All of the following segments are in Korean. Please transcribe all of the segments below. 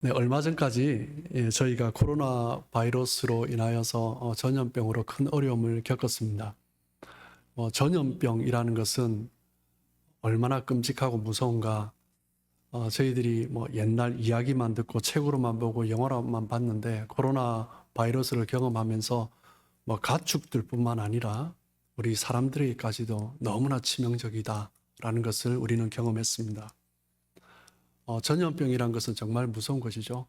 네, 얼마 전까지 저희가 코로나 바이러스로 인하여서 전염병으로 큰 어려움을 겪었습니다. 전염병이라는 것은 얼마나 끔찍하고 무서운가. 저희들이 뭐 옛날 이야기만 듣고 책으로만 보고 영화로만 봤는데 코로나 바이러스를 경험하면서 뭐 가축들뿐만 아니라 우리 사람들에게까지도 너무나 치명적이다라는 것을 우리는 경험했습니다. 전염병이란 것은 정말 무서운 것이죠.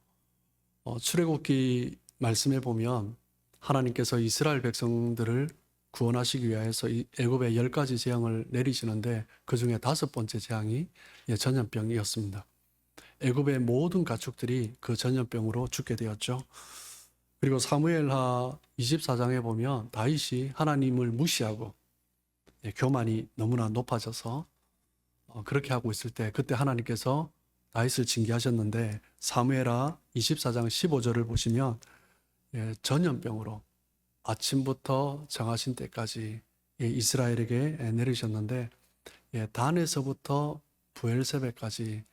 출애굽기 말씀에 보면 하나님께서 이스라엘 백성들을 구원하시기 위해서 애굽에 10가지 재앙을 내리시는데 그중에 5번째 재앙이 전염병이었습니다. 애굽의 모든 가축들이 그 전염병으로 죽게 되었죠. 그리고 사무엘하 24장에 보면 다윗이 하나님을 무시하고 교만이 너무나 높아져서 그렇게 하고 있을 때 그때 하나님께서 다윗을 징계하셨는데 사무엘하 24장 15절을 보시면 전염병으로 아침부터 정하신 때까지 이스라엘에게 내리셨는데 단에서부터 부엘세바까지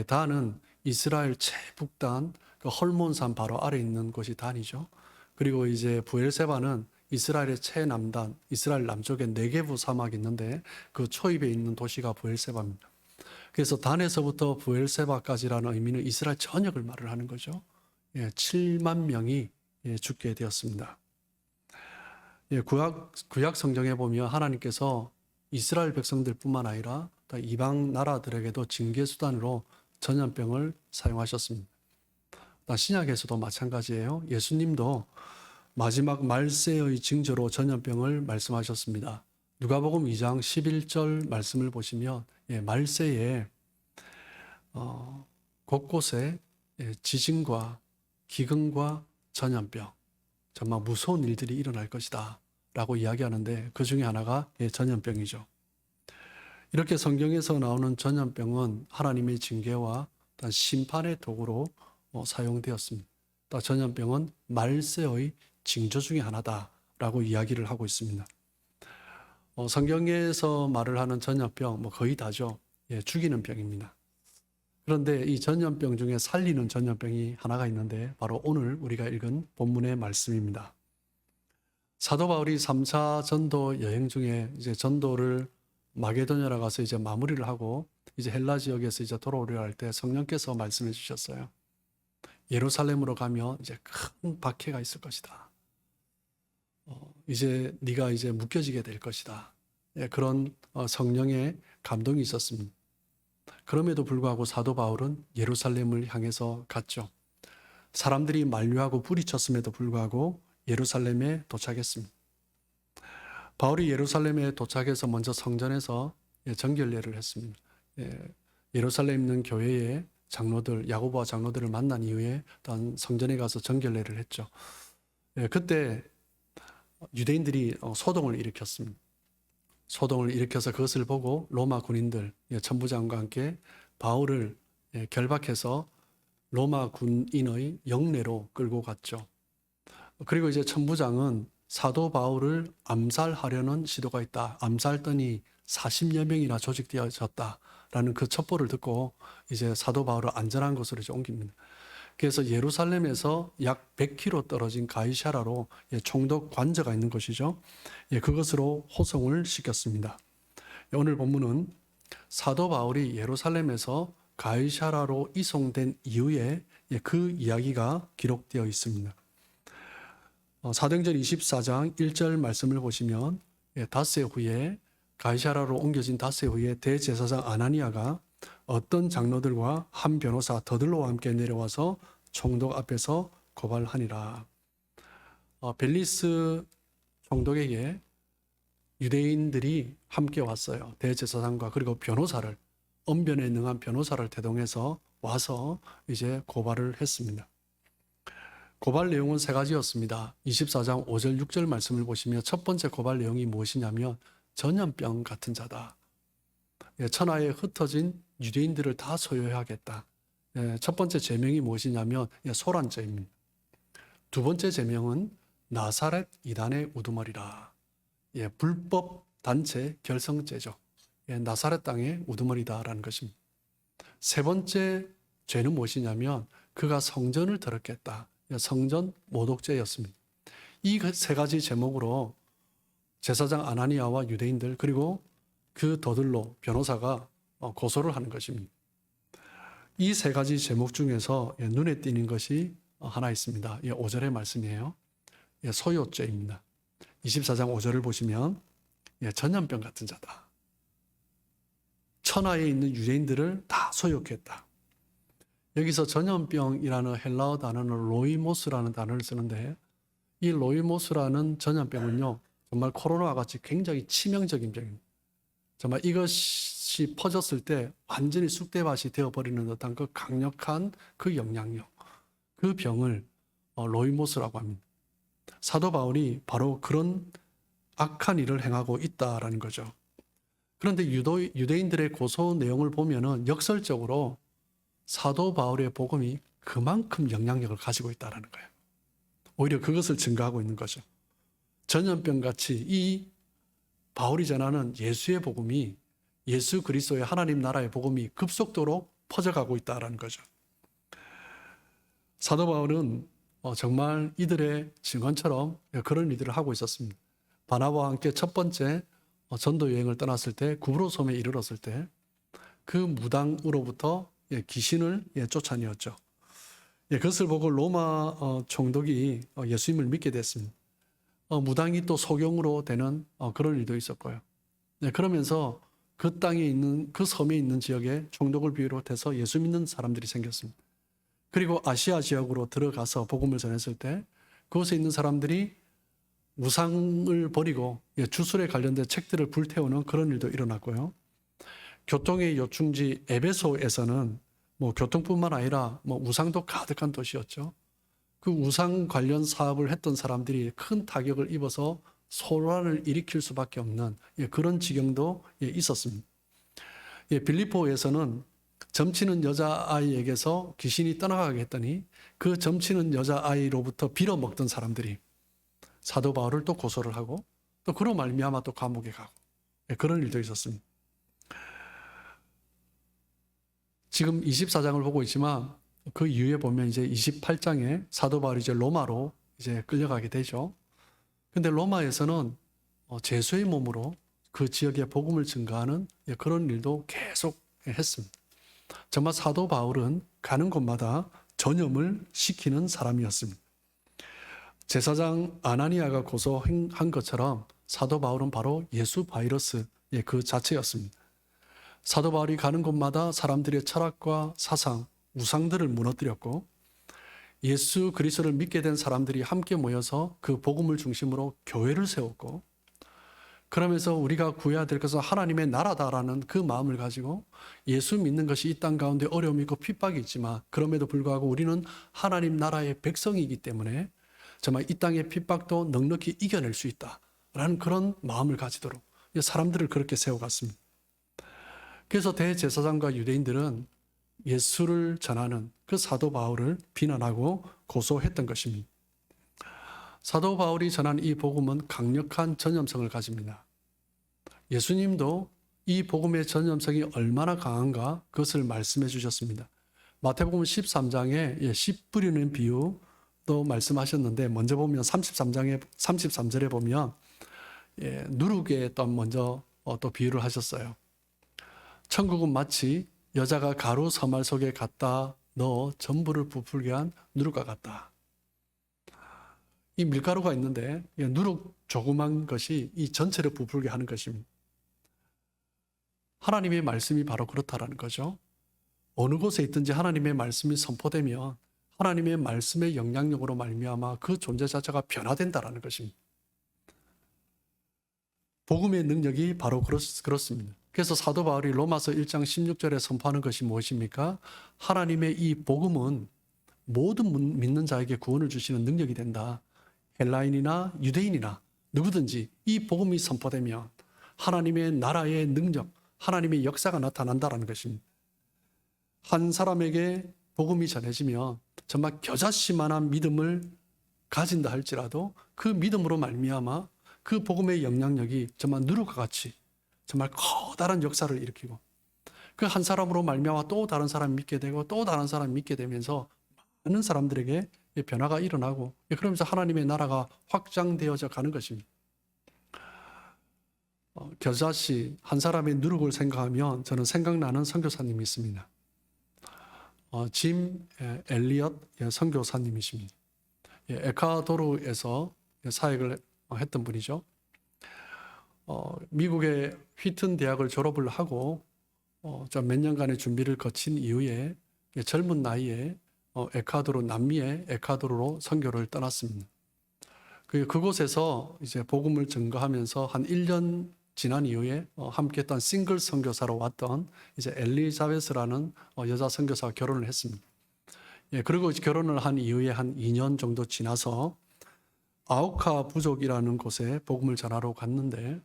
단은 이스라엘 최북단 그 헐몬산 바로 아래 있는 곳이 단이죠. 그리고 이제 부엘세바는 이스라엘의 최남단, 이스라엘 남쪽에 네게부 사막이 있는데 그 초입에 있는 도시가 부엘세바입니다. 그래서 단에서부터 부엘세바까지라는 의미는 이스라엘 전역을 말을 하는 거죠. 7만 명이 죽게 되었습니다. 구약 성경에 보면 하나님께서 이스라엘 백성들뿐만 아니라 이방 나라들에게도 징계 수단으로 전염병을 사용하셨습니다. 신약에서도 마찬가지예요. 예수님도 마지막 말세의 징조로 전염병을 말씀하셨습니다. 누가복음 2장 11절 말씀을 보시면 말세에 곳곳에 지진과 기근과 전염병, 정말 무서운 일들이 일어날 것이다 라고 이야기하는데 그 중에 하나가 전염병이죠. 이렇게 성경에서 나오는 전염병은 하나님의 징계와 심판의 도구로 사용되었습니다. 전염병은 말세의 징조 중에 하나다라고 이야기를 하고 있습니다. 성경에서 말을 하는 전염병 거의 다죠. 죽이는 병입니다. 그런데 이 전염병 중에 살리는 전염병이 하나가 있는데 바로 오늘 우리가 읽은 본문의 말씀입니다. 사도 바울이 3차 전도 여행 중에 이제 전도를 마게도냐로 가서 이제 마무리를 하고 이제 헬라 지역에서 이제 돌아오려 할 때 성령께서 말씀해 주셨어요. 예루살렘으로 가면 이제 큰 박해가 있을 것이다. 이제 네가 이제 묶여지게 될 것이다. 그런 성령의 감동이 있었습니다. 그럼에도 불구하고 사도 바울은 예루살렘을 향해서 갔죠. 사람들이 만류하고 부리쳤음에도 불구하고 예루살렘에 도착했습니다. 바울이 예루살렘에 도착해서 먼저 성전에서 정결례를 했습니다. 예루살렘에 있는 교회의 장로들, 야고보와 장로들을 만난 이후에 단 성전에 가서 정결례를 했죠. 그때 유대인들이 소동을 일으켰습니다. 소동을 일으켜서 그것을 보고 로마 군인들, 천부장과 함께 바울을 결박해서 로마 군인의 영내로 끌고 갔죠. 그리고 이제 천부장은 사도 바울을 암살하려는 시도가 있다. 암살단이 40여 명이나 조직되어졌다라는 그 첩보를 듣고 이제 사도 바울을 안전한 곳으로 이제 옮깁니다. 그래서 예루살렘에서 약 100km 떨어진 가이사라로 총독 관저가 있는 곳이죠. 그것으로 호송을 시켰습니다. 오늘 본문은 사도 바울이 예루살렘에서 가이사라로 이송된 이후에 그 이야기가 기록되어 있습니다. 사도행전 24장 1절 말씀을 보시면 닷새 후에 가이사라로 옮겨진 닷새 후에 대제사장 아나니아가 어떤 장로들과 한 변호사 더들로와 함께 내려와서 총독 앞에서 고발하니라. 벨리스 총독에게 유대인들이 함께 왔어요. 대제사장과 그리고 변호사를, 언변에 능한 변호사를 대동해서 와서 이제 고발을 했습니다. 고발 내용은 3가지였습니다. 24장 5절 6절 말씀을 보시면 첫 번째 고발 내용이 무엇이냐면 전염병 같은 자다. 천하에 흩어진 유대인들을 다 소유하겠다. 첫 번째 제명이 무엇이냐면 소란죄입니다. 두 번째 제명은 나사렛 이단의 우두머리라. 불법 단체 결성죄죠. 나사렛 땅의 우두머리다라는 것입니다. 세 번째 죄는 무엇이냐면 그가 성전을 더럽겠다. 성전 모독죄였습니다. 이 세 가지 제목으로 제사장 아나니아와 유대인들 그리고 그 더들로 변호사가 고소를 하는 것입니다. 이 세 가지 제목 중에서 눈에 띄는 것이 하나 있습니다. 5절의 말씀이에요. 소요죄입니다. 24장 5절을 보시면 전염병 같은 자다. 천하에 있는 유대인들을 다 소욕했다. 여기서 전염병이라는 헬라어 단어는 로이모스라는 단어를 쓰는데 이 로이모스라는 전염병은요, 정말 코로나와 같이 굉장히 치명적인 병입니다. 정말 이것이 퍼졌을 때 완전히 쑥대밭이 되어버리는 듯한 그 강력한 그 영향력, 그 병을 로이모스라고 합니다. 사도 바울이 바로 그런 악한 일을 행하고 있다라는 거죠. 그런데 유대인들의 고소 내용을 보면은 역설적으로 사도 바울의 복음이 그만큼 영향력을 가지고 있다는 거예요. 오히려 그것을 증거하고 있는 거죠. 전염병같이 이 바울이 전하는 예수의 복음이, 예수 그리스도의 하나님 나라의 복음이 급속도로 퍼져가고 있다는 거죠. 사도 바울은 정말 이들의 증언처럼 그런 일들을 하고 있었습니다. 바나바와 함께 첫 번째 전도 여행을 떠났을 때 구브로 섬에 이르렀을 때 그 무당으로부터 귀신을 쫓아내었죠. 그것을 보고 로마 총독이 예수님을 믿게 됐습니다. 무당이 또 소경으로 되는 그런 일도 있었고요. 그러면서 그 땅에 있는 그 섬에 있는 지역에 총독을 비롯해서 예수 믿는 사람들이 생겼습니다. 그리고 아시아 지역으로 들어가서 복음을 전했을 때 그곳에 있는 사람들이 우상을 버리고 주술에 관련된 책들을 불태우는 그런 일도 일어났고요. 교통의 요충지 에베소에서는 교통뿐만 아니라 우상도 가득한 도시였죠. 그 우상 관련 사업을 했던 사람들이 큰 타격을 입어서 소란을 일으킬 수밖에 없는 그런 지경도 있었습니다. 빌립보에서는 점치는 여자아이에게서 귀신이 떠나가게 했더니 그 점치는 여자아이로부터 빌어먹던 사람들이 사도 바울을 또 고소를 하고 또 그로 말미암아 또 감옥에 가고 그런 일도 있었습니다. 지금 24장을 보고 있지만 그 이후에 보면 이제 28장에 사도 바울이 이제 로마로 이제 끌려가게 되죠. 근데 로마에서는 제수의 몸으로 그 지역에 복음을 증거하는 그런 일도 계속 했습니다. 정말 사도 바울은 가는 곳마다 전염을 시키는 사람이었습니다. 제사장 아나니아가 고소한 것처럼 사도 바울은 바로 예수 바이러스 그 자체였습니다. 사도 바울이 가는 곳마다 사람들의 철학과 사상, 우상들을 무너뜨렸고 예수 그리스도를 믿게 된 사람들이 함께 모여서 그 복음을 중심으로 교회를 세웠고 그러면서 우리가 구해야 될 것은 하나님의 나라다라는 그 마음을 가지고 예수 믿는 것이 이 땅 가운데 어려움이 있고 핍박이 있지만 그럼에도 불구하고 우리는 하나님 나라의 백성이기 때문에 정말 이 땅의 핍박도 넉넉히 이겨낼 수 있다라는 그런 마음을 가지도록 사람들을 그렇게 세워갔습니다. 그래서 대제사장과 유대인들은 예수를 전하는 그 사도 바울을 비난하고 고소했던 것입니다. 사도 바울이 전한 이 복음은 강력한 전염성을 가집니다. 예수님도 이 복음의 전염성이 얼마나 강한가 그것을 말씀해 주셨습니다. 마태복음 13장에 씨 뿌리는 비유도 말씀하셨는데 먼저 보면 33절에 보면 누룩에 또 먼저 또 비유를 하셨어요. 천국은 마치 여자가 가루 서말 속에 갖다 넣어 전부를 부풀게 한 누룩과 같다. 이 밀가루가 있는데 누룩 조그만 것이 이 전체를 부풀게 하는 것입니다. 하나님의 말씀이 바로 그렇다라는 거죠. 어느 곳에 있든지 하나님의 말씀이 선포되면 하나님의 말씀의 영향력으로 말미암아 그 존재 자체가 변화된다라는 것입니다. 복음의 능력이 바로 그렇습니다. 그래서 사도 바울이 로마서 1장 16절에 선포하는 것이 무엇입니까? 하나님의 이 복음은 모든 믿는 자에게 구원을 주시는 능력이 된다. 헬라인이나 유대인이나 누구든지 이 복음이 선포되면 하나님의 나라의 능력, 하나님의 역사가 나타난다는 것입니다. 한 사람에게 복음이 전해지면 정말 겨자씨만한 믿음을 가진다 할지라도 그 믿음으로 말미암아 그 복음의 영향력이 정말 누룩과 같이 정말 커다란 역사를 일으키고 그 한 사람으로 말미암아 또 다른 사람이 믿게 되고 또 다른 사람이 믿게 되면서 많은 사람들에게 변화가 일어나고 그러면서 하나님의 나라가 확장되어져 가는 것입니다. 겨자씨 한 사람의 누룩을 생각하면 저는 생각나는 선교사님이 있습니다. 짐 엘리엇 선교사님이십니다. 에콰도르에서 사역을 했던 분이죠. 미국의 휘튼 대학을 졸업을 하고 몇 년간의 준비를 거친 이후에 젊은 나이에 에콰도르 남미의 에콰도르로 선교를 떠났습니다. 그곳에서 이제 복음을 증거하면서 한 1년 지난 이후에 함께했던 싱글 선교사로 왔던 이제 엘리자베스라는 여자 선교사와 결혼을 했습니다. 그리고 결혼을 한 이후에 한 2년 정도 지나서 아우카 부족이라는 곳에 복음을 전하러 갔는데,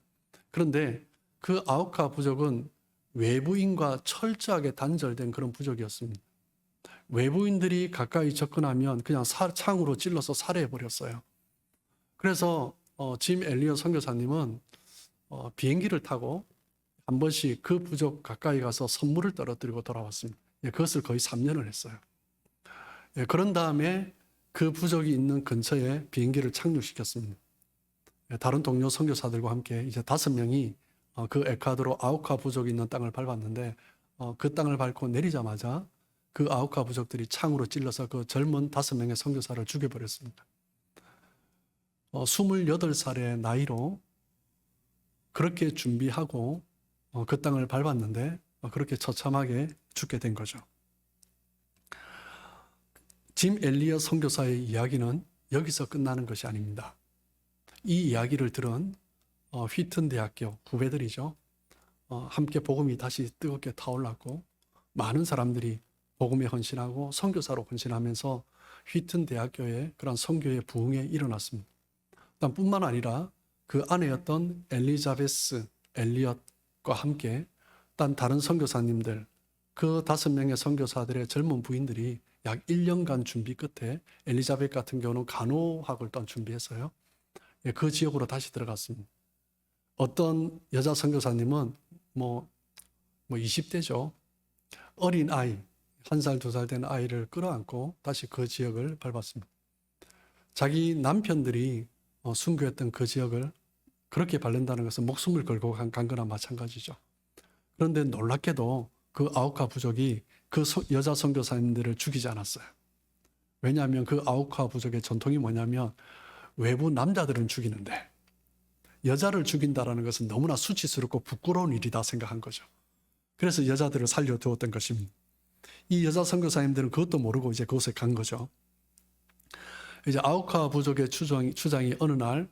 그런데 그 아우카 부족은 외부인과 철저하게 단절된 그런 부족이었습니다. 외부인들이 가까이 접근하면 그냥 창으로 찔러서 살해해 버렸어요. 그래서 짐 엘리엇 선교사님은 비행기를 타고 한 번씩 그 부족 가까이 가서 선물을 떨어뜨리고 돌아왔습니다. 그것을 거의 3년을 했어요. 그런 다음에 그 부족이 있는 근처에 비행기를 착륙시켰습니다. 다른 동료 선교사들과 함께 이제 5명이 그 에콰도르 아우카 부족이 있는 땅을 밟았는데, 그 땅을 밟고 내리자마자 그 아우카 부족들이 창으로 찔러서 그 젊은 5명의 선교사를 죽여버렸습니다. 28살의 나이로 그렇게 준비하고 그 땅을 밟았는데 그렇게 처참하게 죽게 된 거죠. 짐 엘리엇 선교사의 이야기는 여기서 끝나는 것이 아닙니다. 이 이야기를 들은 휘튼 대학교 후배들이죠. 함께 복음이 다시 뜨겁게 타올랐고 많은 사람들이 복음에 헌신하고 선교사로 헌신하면서 휘튼 대학교의 그런 선교의 부흥에 일어났습니다. 뿐만 아니라 그 아내였던 엘리자베스 엘리엇과 함께 다른 선교사님들, 그 5명의 선교사들의 젊은 부인들이 약 1년간 준비 끝에 엘리자벳 같은 경우는 간호학을 준비했어요. 그 지역으로 다시 들어갔습니다. 어떤 여자 선교사님은 20대죠. 어린 아이, 1살, 2살 된 아이를 끌어안고 다시 그 지역을 밟았습니다. 자기 남편들이 순교했던 그 지역을 그렇게 밟는다는 것은 목숨을 걸고 간 거나 마찬가지죠. 그런데 놀랍게도 그 아우카 부족이 그 여자 선교사님들을 죽이지 않았어요. 왜냐하면 그 아우카 부족의 전통이 뭐냐면 외부 남자들은 죽이는데 여자를 죽인다는 것은 너무나 수치스럽고 부끄러운 일이다 생각한 거죠. 그래서 여자들을 살려두었던 것입니다. 이 여자 선교사님들은 그것도 모르고 이제 그곳에 간 거죠. 이제 아우카 부족의 추장이 어느 날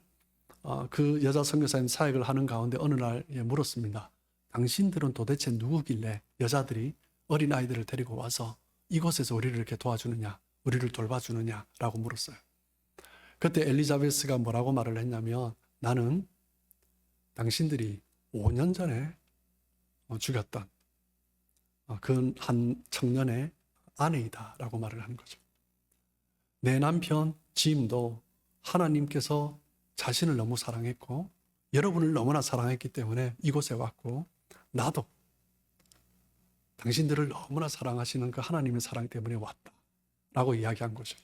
그 여자 선교사님 사역을 하는 가운데 어느 날 물었습니다. 당신들은 도대체 누구길래 여자들이 어린아이들을 데리고 와서 이곳에서 우리를 이렇게 도와주느냐, 우리를 돌봐주느냐라고 물었어요. 그때 엘리자베스가 뭐라고 말을 했냐면, 나는 당신들이 5년 전에 죽였던 그 한 청년의 아내이다 라고 말을 하는 거죠. 내 남편 짐도 하나님께서 자신을 너무 사랑했고 여러분을 너무나 사랑했기 때문에 이곳에 왔고, 나도 당신들을 너무나 사랑하시는 그 하나님의 사랑 때문에 왔다 라고 이야기한 거죠.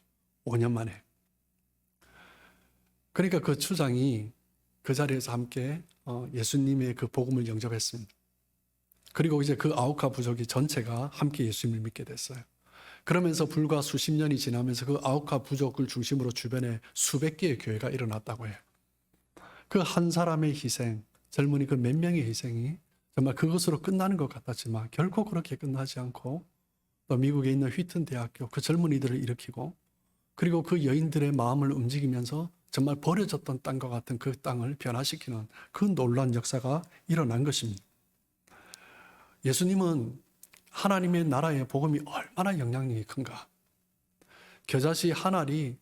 5년 만에. 그러니까 그 추장이 그 자리에서 함께 예수님의 그 복음을 영접했습니다. 그리고 이제 그 아우카 부족이 전체가 함께 예수님을 믿게 됐어요. 그러면서 불과 수십 년이 지나면서 그 아우카 부족을 중심으로 주변에 수백 개의 교회가 일어났다고 해요. 그 한 사람의 희생, 젊은이 그 몇 명의 희생이 정말 그것으로 끝나는 것 같았지만 결코 그렇게 끝나지 않고, 또 미국에 있는 휘튼 대학교 그 젊은이들을 일으키고, 그리고 그 여인들의 마음을 움직이면서 정말 버려졌던 땅과 같은 그 땅을 변화시키는 그 놀라운 역사가 일어난 것입니다. 예수님은 하나님의 나라의 복음이 얼마나 영향력이 큰가. 겨자씨 한 알이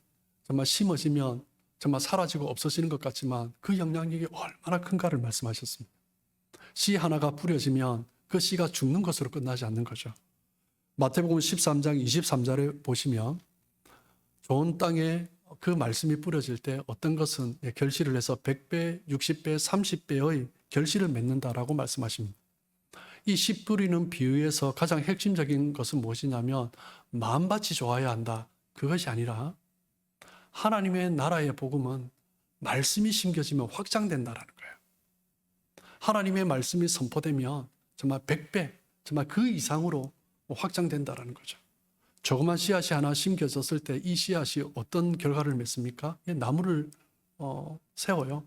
정말 심어지면 정말 사라지고 없어지는 것 같지만 그 영향력이 얼마나 큰가를 말씀하셨습니다. 씨 하나가 뿌려지면 그 씨가 죽는 것으로 끝나지 않는 거죠. 마태복음 13장 23절에 보시면 좋은 땅에 그 말씀이 뿌려질 때 어떤 것은 결실을 해서 100배, 60배, 30배의 결실을 맺는다라고 말씀하십니다. 이 씨 뿌리는 비유에서 가장 핵심적인 것은 무엇이냐면 마음밭이 좋아야 한다. 그것이 아니라 하나님의 나라의 복음은 말씀이 심겨지면 확장된다라는 거예요. 하나님의 말씀이 선포되면 정말 100배, 정말 그 이상으로 확장된다라는 거죠. 조그만 씨앗이 하나 심겨졌을 때 이 씨앗이 어떤 결과를 맺습니까? 나무를 세워요.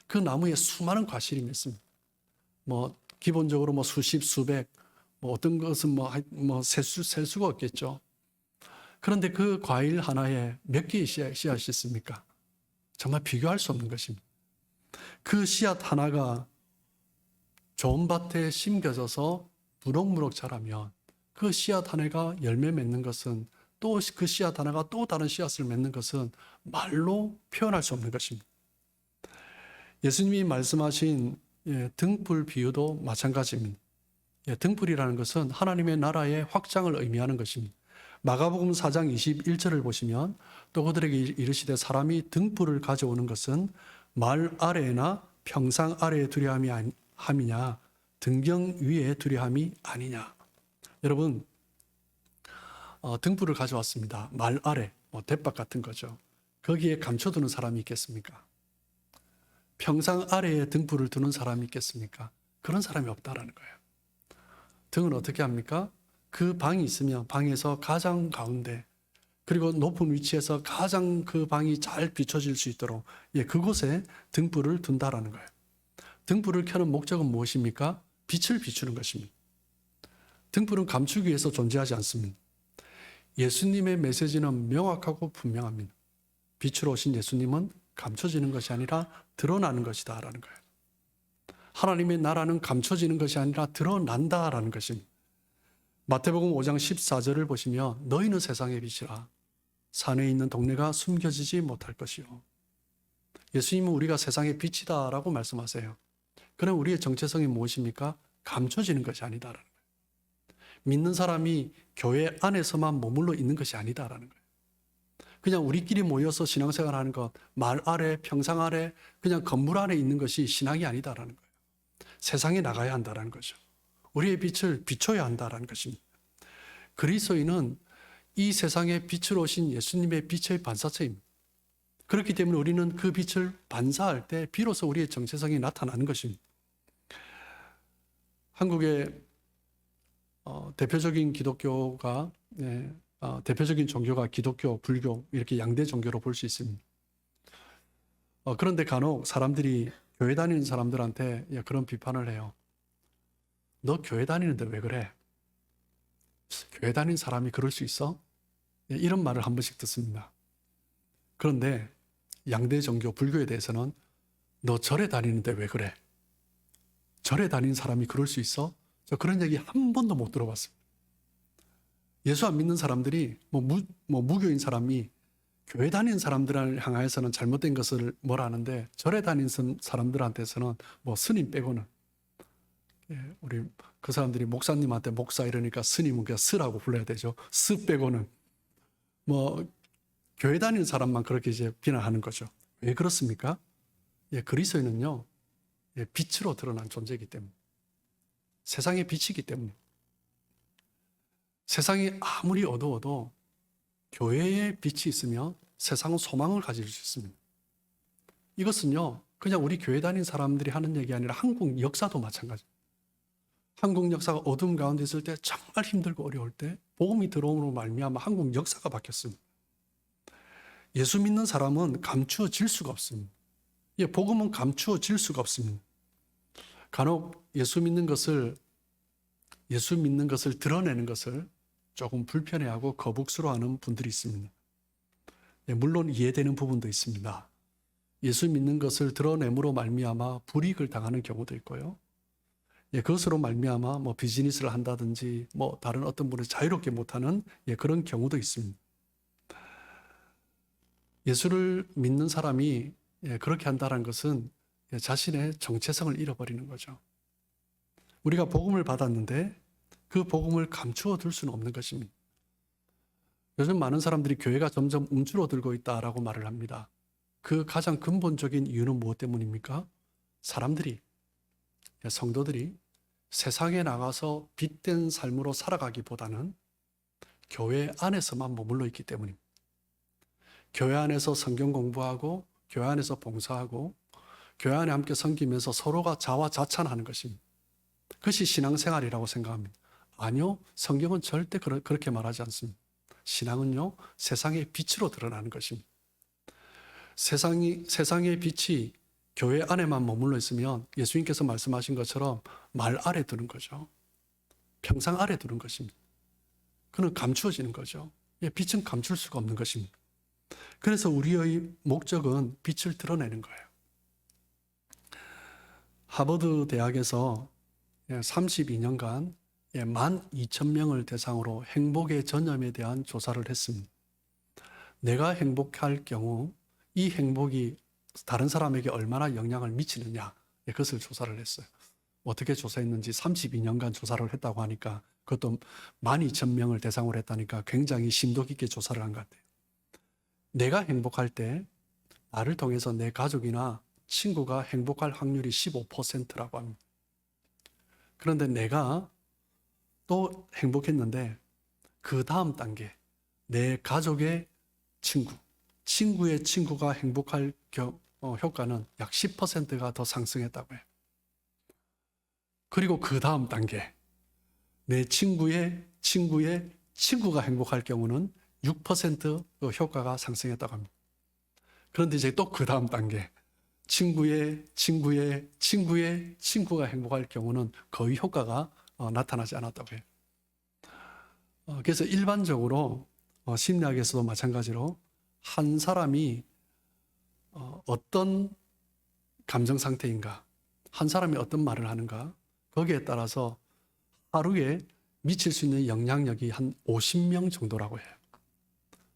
그 나무에 수많은 과실이 맺습니다. 기본적으로 수십, 수백, 어떤 것은 셀 수가 없겠죠. 그런데 그 과일 하나에 몇 개의 씨앗이 있습니까? 정말 비교할 수 없는 것입니다. 그 씨앗 하나가 좋은 밭에 심겨져서 무럭무럭 자라면 그 씨앗 하나가 열매 맺는 것은, 또 그 씨앗 하나가 또 다른 씨앗을 맺는 것은 말로 표현할 수 없는 것입니다. 예수님이 말씀하신 등불 비유도 마찬가지입니다. 등불이라는 것은 하나님의 나라의 확장을 의미하는 것입니다. 마가복음 4장 21절을 보시면 또 그들에게 이르시되 사람이 등불을 가져오는 것은 말 아래나 평상 아래에 두려 함이냐 등경 위에 두려 함이 아니냐. 여러분, 등불을 가져왔습니다. 말 아래, 대박 같은 거죠. 거기에 감춰두는 사람이 있겠습니까? 평상 아래에 등불을 두는 사람이 있겠습니까? 그런 사람이 없다라는 거예요. 등은 어떻게 합니까? 그 방이 있으면 방에서 가장 가운데, 그리고 높은 위치에서 가장 그 방이 잘 비춰질 수 있도록 그곳에 등불을 둔다라는 거예요. 등불을 켜는 목적은 무엇입니까? 빛을 비추는 것입니다. 등불은 감추기 위해서 존재하지 않습니다. 예수님의 메시지는 명확하고 분명합니다. 빛으로 오신 예수님은 감춰지는 것이 아니라 드러나는 것이다 라는 거예요. 하나님의 나라는 감춰지는 것이 아니라 드러난다라는 것입니다. 마태복음 5장 14절을 보시면 너희는 세상의 빛이라 산에 있는 동네가 숨겨지지 못할 것이요. 예수님은 우리가 세상의 빛이다 라고 말씀하세요. 그럼 우리의 정체성이 무엇입니까? 감춰지는 것이 아니다라는 거예요. 믿는 사람이 교회 안에서만 머물러 있는 것이 아니다라는 거예요. 그냥 우리끼리 모여서 신앙생활 하는 것, 말 아래, 평상 아래, 그냥 건물 안에 있는 것이 신앙이 아니다라는 거예요. 세상에 나가야 한다라는 거죠. 우리의 빛을 비춰야 한다라는 것입니다. 그리스도인은 이 세상에 빛으로 오신 예수님의 빛의 반사체입니다. 그렇기 때문에 우리는 그 빛을 반사할 때 비로소 우리의 정체성이 나타나는 것입니다. 한국의 대표적인 기독교가 대표적인 종교가 기독교, 불교 이렇게 양대 종교로 볼 수 있습니다. 그런데 간혹 사람들이 교회 다니는 사람들한테 그런 비판을 해요. 너 교회 다니는데 왜 그래? 교회 다니는 사람이 그럴 수 있어? 이런 말을 한 번씩 듣습니다. 그런데 양대 종교, 불교에 대해서는 너 절에 다니는데 왜 그래? 절에 다니는 사람이 그럴 수 있어? 저 그런 얘기 한 번도 못 들어봤습니다. 예수 안 믿는 사람들이 무교인 사람이 교회 다니는 사람들을 향하여서는 잘못된 것을 뭐라 하는데 절에 다니는 사람들한테서는 스님 빼고는 우리 그 사람들이 목사님한테 목사 이러니까 스님은 그냥 스라고 불러야 되죠. 스 빼고는 교회 다니는 사람만 그렇게 이제 비난하는 거죠. 왜 그렇습니까? 그리스도인은요 빛으로 드러난 존재이기 때문에, 세상의 빛이기 때문에, 세상이 아무리 어두워도 교회의 빛이 있으면 세상은 소망을 가질 수 있습니다. 이것은요 그냥 우리 교회 다니는 사람들이 하는 얘기 아니라 한국 역사도 마찬가지입니다. 한국 역사가 어둠 가운데 있을 때, 정말 힘들고 어려울 때 복음이 들어옴으로 말미암아 한국 역사가 바뀌었습니다. 예수 믿는 사람은 감추어질 수가 없습니다. 복음은 감추어질 수가 없습니다. 간혹 예수 믿는 것을 드러내는 것을 조금 불편해하고 거북스러워하는 분들이 있습니다. 물론 이해되는 부분도 있습니다. 예수 믿는 것을 드러냄으로 말미암아 불이익을 당하는 경우도 있고요. 그것으로 말미암아 비즈니스를 한다든지 다른 어떤 분을 자유롭게 못하는 그런 경우도 있습니다. 예수를 믿는 사람이 그렇게 한다는 것은 자신의 정체성을 잃어버리는 거죠. 우리가 복음을 받았는데 그 복음을 감추어 둘 수는 없는 것입니다. 요즘 많은 사람들이 교회가 점점 움츠러들고 있다라고 말을 합니다. 그 가장 근본적인 이유는 무엇 때문입니까? 사람들이, 성도들이 세상에 나가서 빛된 삶으로 살아가기보다는 교회 안에서만 머물러 있기 때문입니다. 교회 안에서 성경 공부하고 교회 안에서 봉사하고 교회 안에 함께 섬기면서 서로가 자화자찬하는 것입니다. 그것이 신앙생활이라고 생각합니다. 아니요, 성경은 절대 그렇게 말하지 않습니다. 신앙은요, 세상의 빛으로 드러나는 것입니다. 세상의 빛이 교회 안에만 머물러 있으면 예수님께서 말씀하신 것처럼 말 아래 두는 거죠. 평상 아래 두는 것입니다. 그는 감추어지는 거죠. 빛은 감출 수가 없는 것입니다. 그래서 우리의 목적은 빛을 드러내는 거예요. 하버드 대학에서 32년간 12,000명을 대상으로 행복의 전념에 대한 조사를 했습니다. 내가 행복할 경우 이 행복이 다른 사람에게 얼마나 영향을 미치느냐, 그것을 조사를 했어요. 어떻게 조사했는지 32년간 조사를 했다고 하니까, 그것도 12,000명을 대상으로 했다니까 굉장히 심도 깊게 조사를 한 것 같아요. 내가 행복할 때 나를 통해서 내 가족이나 친구가 행복할 확률이 15%라고 합니다. 그런데 내가 또 행복했는데 그 다음 단계, 내 가족의 친구, 친구의 친구가 행복할 효과는 약 10%가 더 상승했다고 해요. 그리고 그 다음 단계, 내 친구의 친구가 행복할 경우는 6% 효과가 상승했다고 합니다. 그런데 이제 또 그 다음 단계, 친구의 친구가 행복할 경우는 거의 효과가 나타나지 않았다고 해요. 그래서 일반적으로 심리학에서도 마찬가지로 한 사람이 어떤 감정 상태인가, 한 사람이 어떤 말을 하는가, 거기에 따라서 하루에 미칠 수 있는 영향력이 한 50명 정도라고 해요.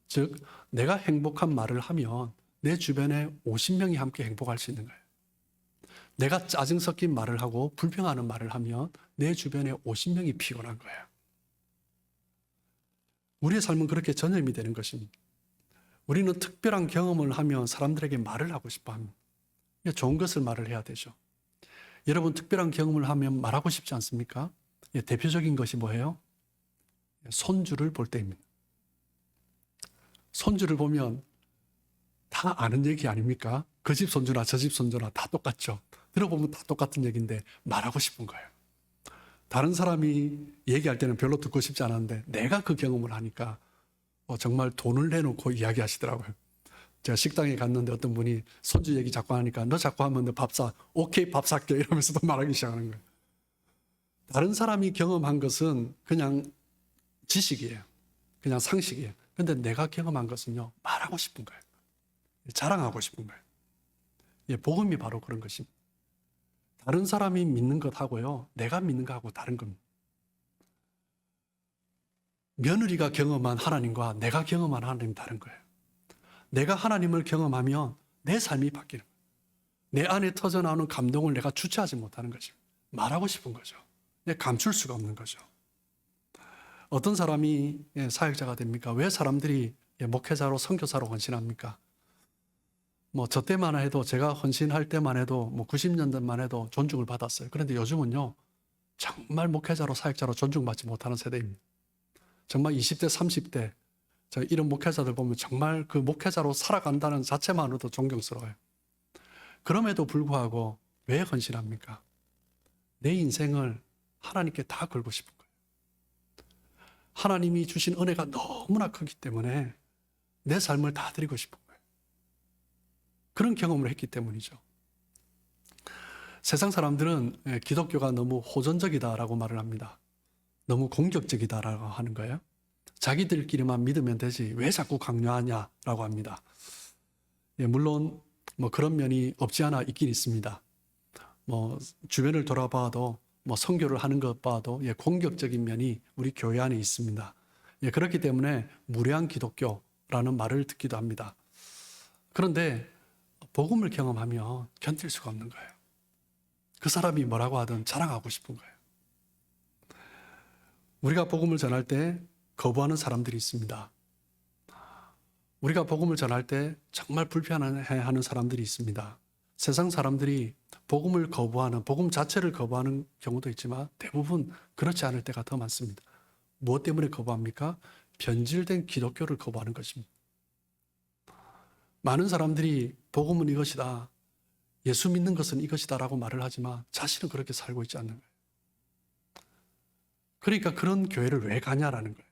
즉, 내가 행복한 말을 하면 내 주변에 50명이 함께 행복할 수 있는 거예요. 내가 짜증 섞인 말을 하고 불평하는 말을 하면 내 주변에 50명이 피곤한 거예요. 우리의 삶은 그렇게 전염이 되는 것입니다. 우리는 특별한 경험을 하면 사람들에게 말을 하고 싶어 합니다. 좋은 것을 말을 해야 되죠. 여러분, 특별한 경험을 하면 말하고 싶지 않습니까? 대표적인 것이 뭐예요? 손주를 볼 때입니다. 손주를 보면 다 아는 얘기 아닙니까? 그 집 손주나 저 집 손주나 다 똑같죠. 들어보면 다 똑같은 얘기인데 말하고 싶은 거예요. 다른 사람이 얘기할 때는 별로 듣고 싶지 않았는데 내가 그 경험을 하니까 정말 돈을 내놓고 이야기하시더라고요. 제가 식당에 갔는데 어떤 분이 손주 얘기 자꾸 하니까 너 자꾸 하면 너 밥 사. 오케이, 밥 살게. 이러면서도 말하기 시작하는 거예요. 다른 사람이 경험한 것은 그냥 지식이에요. 그냥 상식이에요. 근데 내가 경험한 것은요, 말하고 싶은 거예요. 자랑하고 싶은 거예요. 복음이 바로 그런 것입니다. 다른 사람이 믿는 것하고요, 내가 믿는 것하고 다른 겁니다. 며느리가 경험한 하나님과 내가 경험한 하나님이 다른 거예요. 내가 하나님을 경험하면 내 삶이 바뀌는 거예요. 내 안에 터져나오는 감동을 내가 주체하지 못하는 거죠. 말하고 싶은 거죠. 감출 수가 없는 거죠. 어떤 사람이 사역자가 됩니까? 왜 사람들이 목회자로 선교사로 헌신합니까? 저 때만 해도, 제가 헌신할 때만 해도 90년대만 해도 존중을 받았어요. 그런데 요즘은요, 정말 목회자로 사역자로 존중받지 못하는 세대입니다. 정말 20대 30대 이런 목회자들 보면 정말 그 목회자로 살아간다는 자체만으로도 존경스러워요. 그럼에도 불구하고 왜 헌신합니까? 내 인생을 하나님께 다 걸고 싶은 거예요. 하나님이 주신 은혜가 너무나 크기 때문에 내 삶을 다 드리고 싶은 거예요. 그런 경험을 했기 때문이죠. 세상 사람들은 기독교가 너무 호전적이다라고 말을 합니다. 너무 공격적이다라고 하는 거예요. 자기들끼리만 믿으면 되지 왜 자꾸 강요하냐라고 합니다. 물론 그런 면이 없지 않아 있긴 있습니다. 주변을 돌아봐도 선교를 하는 것 봐도 공격적인 면이 우리 교회 안에 있습니다. 그렇기 때문에 무례한 기독교라는 말을 듣기도 합니다. 그런데 복음을 경험하면 견딜 수가 없는 거예요. 그 사람이 뭐라고 하든 자랑하고 싶은 거예요. 우리가 복음을 전할 때 거부하는 사람들이 있습니다. 우리가 복음을 전할 때 정말 불편해하는 사람들이 있습니다. 세상 사람들이 복음을 거부하는, 복음 자체를 거부하는 경우도 있지만 대부분 그렇지 않을 때가 더 많습니다. 무엇 때문에 거부합니까? 변질된 기독교를 거부하는 것입니다. 많은 사람들이 복음은 이것이다, 예수 믿는 것은 이것이다 라고 말을 하지만 자신은 그렇게 살고 있지 않는 거예요. 그러니까 그런 교회를 왜 가냐라는 거예요.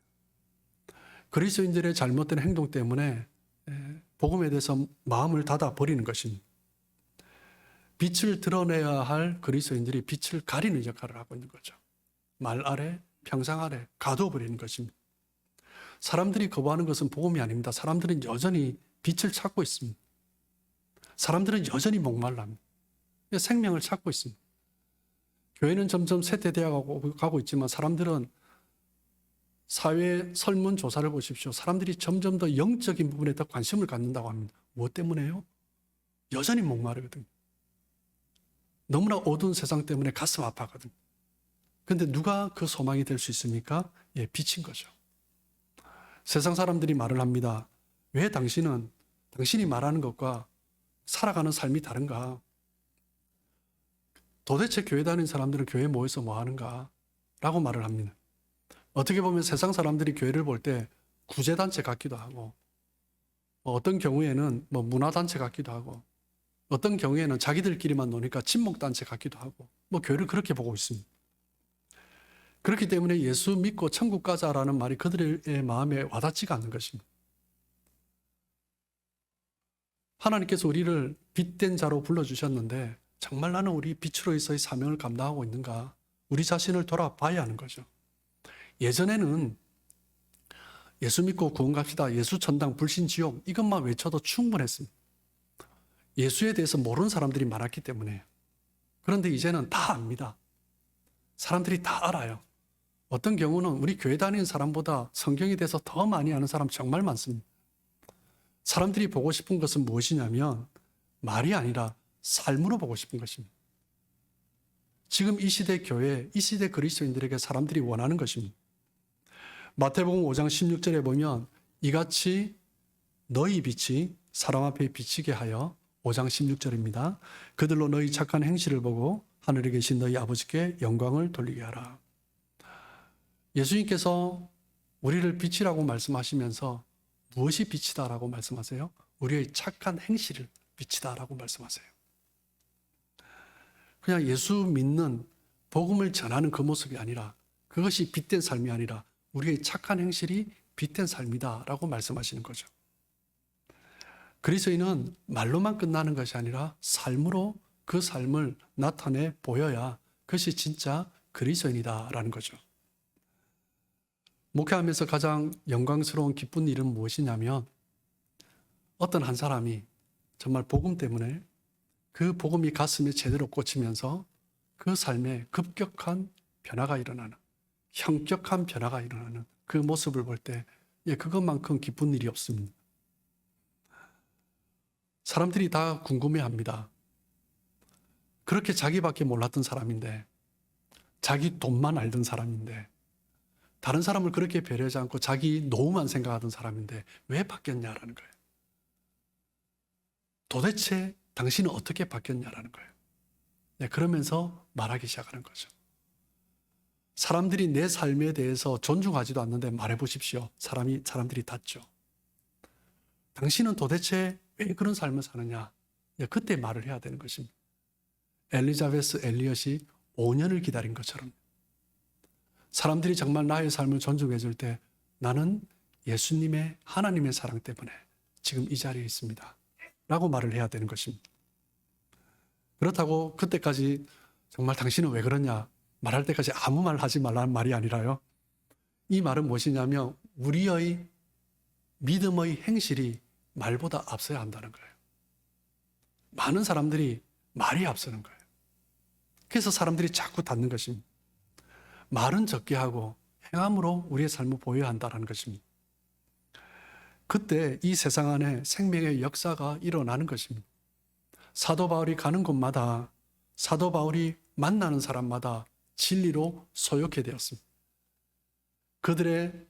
그리스도인들의 잘못된 행동 때문에 복음에 대해서 마음을 닫아 버리는 것입니다. 빛을 드러내야 할 그리스도인들이 빛을 가리는 역할을 하고 있는 거죠. 말 아래, 평상 아래 가두어 버리는 것입니다. 사람들이 거부하는 것은 복음이 아닙니다. 사람들은 여전히 빛을 찾고 있습니다. 사람들은 여전히 목말라합니다. 생명을 찾고 있습니다. 교회는 점점 쇠퇴되어 가고 있지만 사람들은 사회 설문조사를 보십시오. 사람들이 점점 더 영적인 부분에 더 관심을 갖는다고 합니다. 무엇 때문에요? 여전히 목마르거든요. 너무나 어두운 세상 때문에 가슴 아파하거든요. 그런데 누가 그 소망이 될 수 있습니까? 예, 빛인 거죠. 세상 사람들이 말을 합니다. 왜 당신이 말하는 것과 살아가는 삶이 다른가? 도대체 교회 다니는 사람들은 교회에 모여서 뭐 하는가? 라고 말을 합니다. 어떻게 보면 세상 사람들이 교회를 볼 때 구제단체 같기도 하고, 어떤 경우에는 문화단체 같기도 하고, 어떤 경우에는 자기들끼리만 노니까 친목단체 같기도 하고, 교회를 그렇게 보고 있습니다. 그렇기 때문에 예수 믿고 천국 가자라는 말이 그들의 마음에 와닿지가 않는 것입니다. 하나님께서 우리를 빛된 자로 불러주셨는데 정말 나는 우리 빛으로서의 사명을 감당하고 있는가? 우리 자신을 돌아봐야 하는 거죠. 예전에는 예수 믿고 구원 갑시다, 예수 천당, 불신 지옥 이것만 외쳐도 충분했습니다. 예수에 대해서 모르는 사람들이 많았기 때문에. 그런데 이제는 다 압니다. 사람들이 다 알아요. 어떤 경우는 우리 교회 다니는 사람보다 성경에 대해서 더 많이 아는 사람 정말 많습니다. 사람들이 보고 싶은 것은 무엇이냐면 말이 아니라 삶으로 보고 싶은 것입니다. 지금 이 시대 교회, 이 시대 그리스도인들에게 사람들이 원하는 것입니다. 마태복음 5장 16절에 보면 이같이 너희 빛이 사람 앞에 비치게 하여, 5장 16절입니다. 그들로 너희 착한 행실을 보고 하늘에 계신 너희 아버지께 영광을 돌리게 하라. 예수님께서 우리를 빛이라고 말씀하시면서 무엇이 빛이다라고 말씀하세요? 우리의 착한 행실을 빛이다라고 말씀하세요. 그냥 예수 믿는 복음을 전하는 그 모습이 아니라, 그것이 빛된 삶이 아니라 우리의 착한 행실이 빛된 삶이다라고 말씀하시는 거죠. 그리스도인은 말로만 끝나는 것이 아니라 삶으로 그 삶을 나타내 보여야 그것이 진짜 그리스도인이다라는 거죠. 목회하면서 가장 영광스러운 기쁜 일은 무엇이냐면, 어떤 한 사람이 정말 복음 때문에 그 복음이 가슴에 제대로 꽂히면서 그 삶에 급격한 변화가 일어나는, 형격한 변화가 일어나는 그 모습을 볼 때 그것만큼 기쁜 일이 없습니다. 사람들이 다 궁금해합니다. 그렇게 자기밖에 몰랐던 사람인데, 자기 돈만 알던 사람인데, 다른 사람을 그렇게 배려하지 않고 자기 노후만 생각하던 사람인데 왜 바뀌었냐라는 거예요. 도대체 당신은 어떻게 바뀌었냐라는 거예요. 그러면서 말하기 시작하는 거죠. 사람들이 내 삶에 대해서 존중하지도 않는데 말해보십시오. 사람들이 닫죠. 당신은 도대체 왜 그런 삶을 사느냐? 그때 말을 해야 되는 것입니다. 엘리자베스 엘리엇이 5년을 기다린 것처럼 사람들이 정말 나의 삶을 존중해 줄 때 나는 예수님의, 하나님의 사랑 때문에 지금 이 자리에 있습니다 라고 말을 해야 되는 것입니다. 그렇다고 그때까지 정말 당신은 왜 그러냐 말할 때까지 아무 말 하지 말라는 말이 아니라요. 이 말은 무엇이냐면 우리의 믿음의 행실이 말보다 앞서야 한다는 거예요. 많은 사람들이 말이 앞서는 거예요. 그래서 사람들이 자꾸 닫는 것입니다. 말은 적게 하고 행함으로 우리의 삶을 보여야 한다는 것입니다. 그때 이 세상 안에 생명의 역사가 일어나는 것입니다. 사도 바울이 가는 곳마다, 사도 바울이 만나는 사람마다 진리로 소욕해 되었습니다. 그들의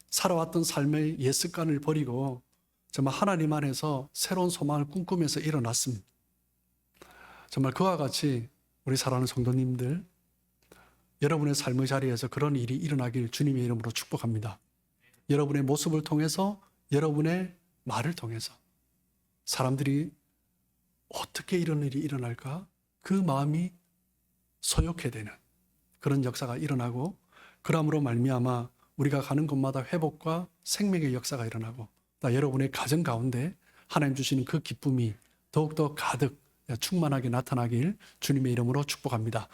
살아왔던 삶의 옛 습관을 버리고 정말 하나님 안에서 새로운 소망을 꿈꾸면서 일어났습니다. 정말 그와 같이 우리 사랑하는 성도님들, 여러분의 삶의 자리에서 그런 일이 일어나길 주님의 이름으로 축복합니다. 여러분의 모습을 통해서, 여러분의 말을 통해서 사람들이 어떻게 이런 일이 일어날까? 그 마음이 소욕해 되는 그런 역사가 일어나고, 그러므로 말미암아 우리가 가는 곳마다 회복과 생명의 역사가 일어나고, 여러분의 가정 가운데 하나님 주시는 그 기쁨이 더욱더 가득 충만하게 나타나길 주님의 이름으로 축복합니다.